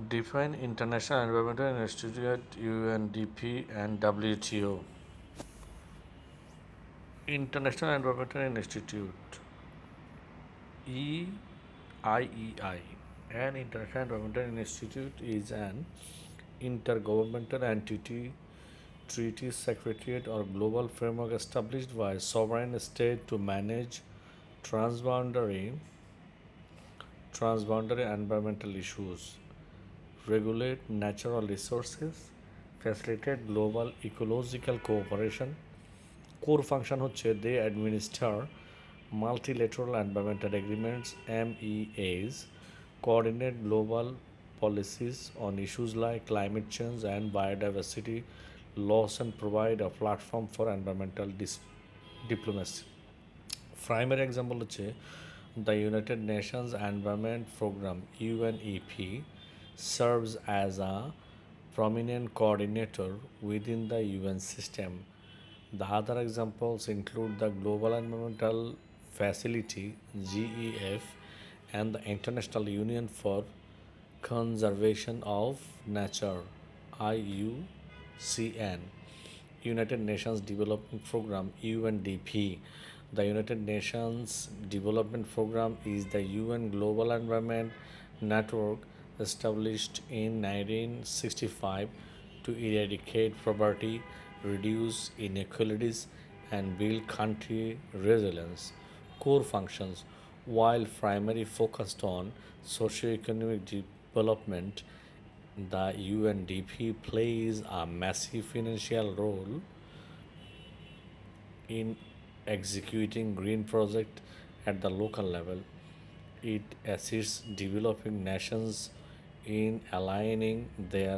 Define International Environmental Institute, UNDP, and WTO. International Environmental Institute, EIEI. An International Environmental Institute is an intergovernmental entity, treaty secretariat, or global framework established by a sovereign state to manage transboundary environmental issues, regulate natural resources, facilitate global ecological cooperation. Core function হচ্ছে they administer multilateral environmental agreements MEAs, coordinate global policies on issues like climate change and biodiversity loss, and provide a platform for environmental diplomacy. Primary example হচ্ছে the United Nations Environment Program UNEP serves as a prominent coordinator within the UN system. The other examples include the Global Environmental Facility GEF and the International Union for Conservation of Nature IUCN, United Nations Development Program UNDP. The United Nations Development Program is the UN Global Environment Network established in 1965 to eradicate poverty, reduce inequalities, and build country resilience. Core functions: while primarily focused on socio-economic development, the UNDP plays a massive financial role in executing green projects at the local level. It assists developing nations in aligning their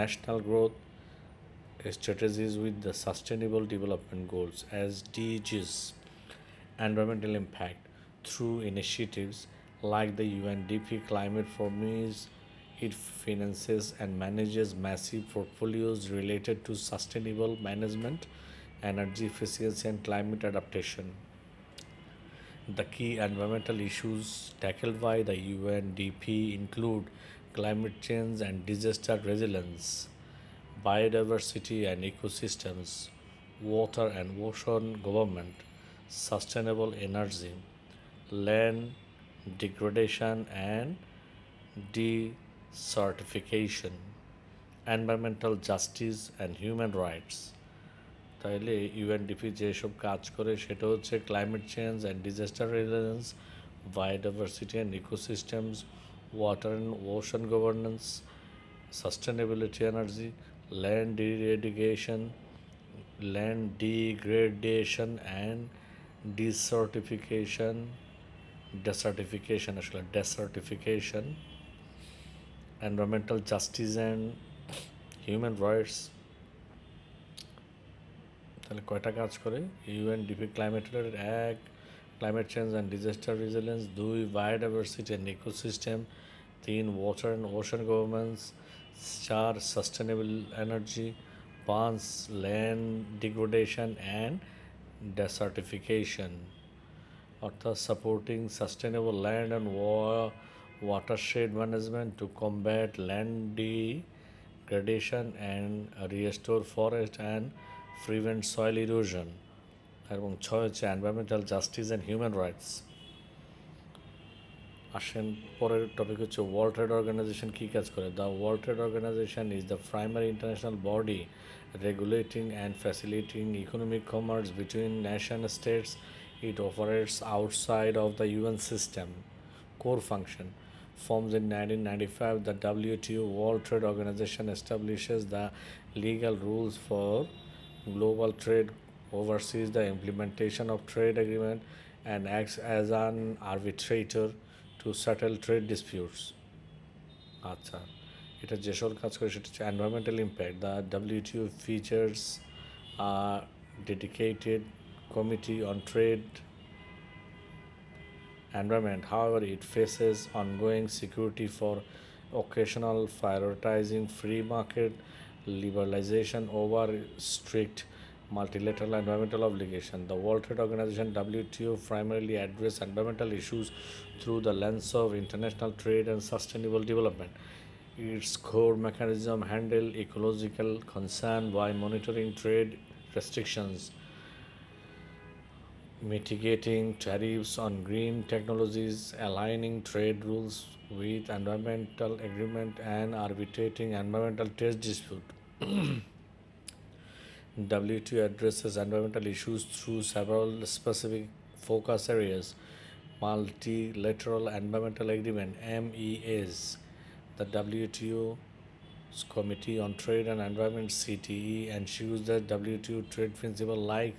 national growth strategies with the Sustainable Development Goals (SDGs). Environmental impact through initiatives like the UNDP Climate Promise. It finances and manages massive portfolios related to sustainable management, energy efficiency, and climate adaptation. The key environmental issues tackled by the UNDP include climate change and disaster resilience, biodiversity and ecosystems, water and ocean government, sustainable energy, land degradation and desertification, environmental justice and human rights. তাইলে UNDP যেসব কাজ করে সেটা হচ্ছে climate change and disaster resilience, biodiversity and ecosystems, water and ocean governance, sustainability energy, land degradation, and desertification, environmental justice and human rights. তাহলে কয়টা কাজ করে ইউএনডিপি? ক্লাইমেটের এক, climate change and disaster resilience; দুই, বায়োডাইভার্সিটি অ্যান্ড ইকোসিস্টেম; তিন, water and ocean governance; চার, sustainable energy; পাঁচ, land degradation and ডেসার্টিফিকেশন। অর্থাৎ supporting sustainable land and watershed management to combat land degradation and restore forest and prevent soil erosion. এবং ছয় হচ্ছে environmental justice and human rights. আসেন পরের topic হচ্ছে world Trade organisation কী কাজ করে। The World Trade Organization is the primary international body regulating and facilitating economic commerce between nation states. It operates outside of the UN system. Core function: formed in 1995, the WTO World Trade Organization establishes the legal rules for global trade, oversees the implementation of trade agreement, and acts as an arbitrator to settle trade disputes. আচ্ছা, এটা যেসব কাজ করে সেটা হচ্ছে environmental impact. The WTO features a dedicated committee on trade environment. However, it faces ongoing security for occasional prioritizing free market liberalization over strict multilateral environmental obligation. The World Trade Organization WTO primarily addresses environmental issues through the lens of international trade and sustainable development. Its core mechanism handle ecological concern by monitoring trade restrictions, mitigating tariffs on green technologies, aligning trade rules with environmental agreement, and arbitrating environmental trade dispute. WTO addresses environmental issues through several specific focus areas: multilateral environmental agreement (MEAs), the WTO's Committee on Trade and Environment (CTE) ensures that WTO trade principles like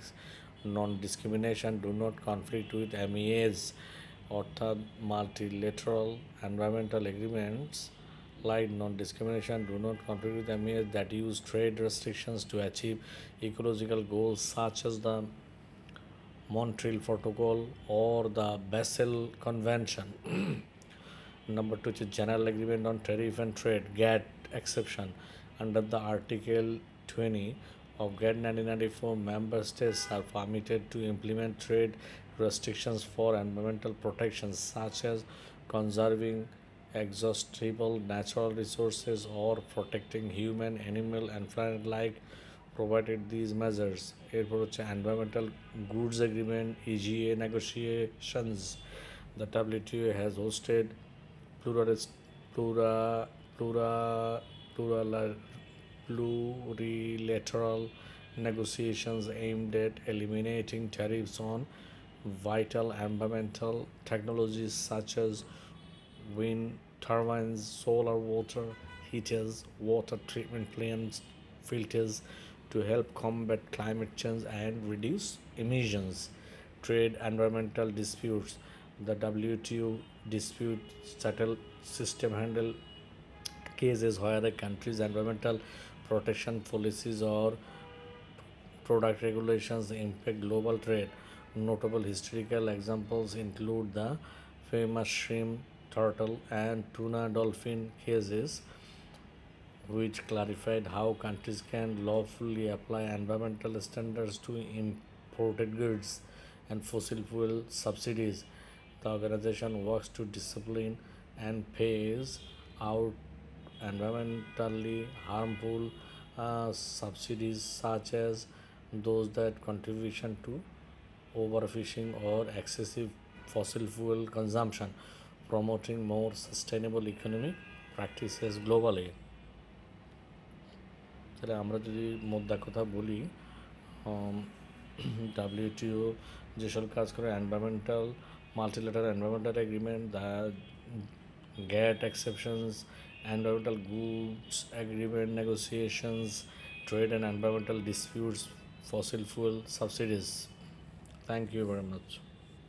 non-discrimination do not conflict with MEAs, অর্থাৎ multilateral environmental agreements like non-discrimination do not conflict with MEAs that use trade restrictions to achieve ecological goals such as the Montreal Protocol or the Basel Convention. Number two is General Agreement on Tariff and Trade (GATT) exception. Under the Article 20 of GATT 1994, member states are permitted to implement trade restrictions for environmental protection, such as conserving exhaustible natural resources or protecting human, animal, and plant life, provided these measures. এরপর হচ্ছে Environmental Goods Agreement (EGA) negotiations. The WTO has hosted pluralist, plura, plura, plural, plurilateral negotiations aimed at eliminating tariffs on vital environmental technologies such as wind turbines, solar water heaters, water treatment plants, filters to help combat climate change and reduce emissions. Trade environmental disputes. The WTO dispute settle system handle cases where a country's environmental protection policies or product regulations impact global trade. Notable historical examples include the famous shrimp, turtle, and tuna dolphin cases, which clarified how countries can lawfully apply environmental standards to imported goods and fossil fuel subsidies. The organization works to discipline and phase out environmentally harmful subsidies such as those that contribution to overfishing or excessive fossil fuel consumption, promoting more sustainable economic practices globally. তাহলে আমরা যদি মোদ্দা কথা বলি, WTO যেসব কাজ করে environmental multilateral environmental agreement, the GATT exceptions, environmental goods agreement negotiations, trade and environmental disputes, fossil fuel subsidies. Thank you very much.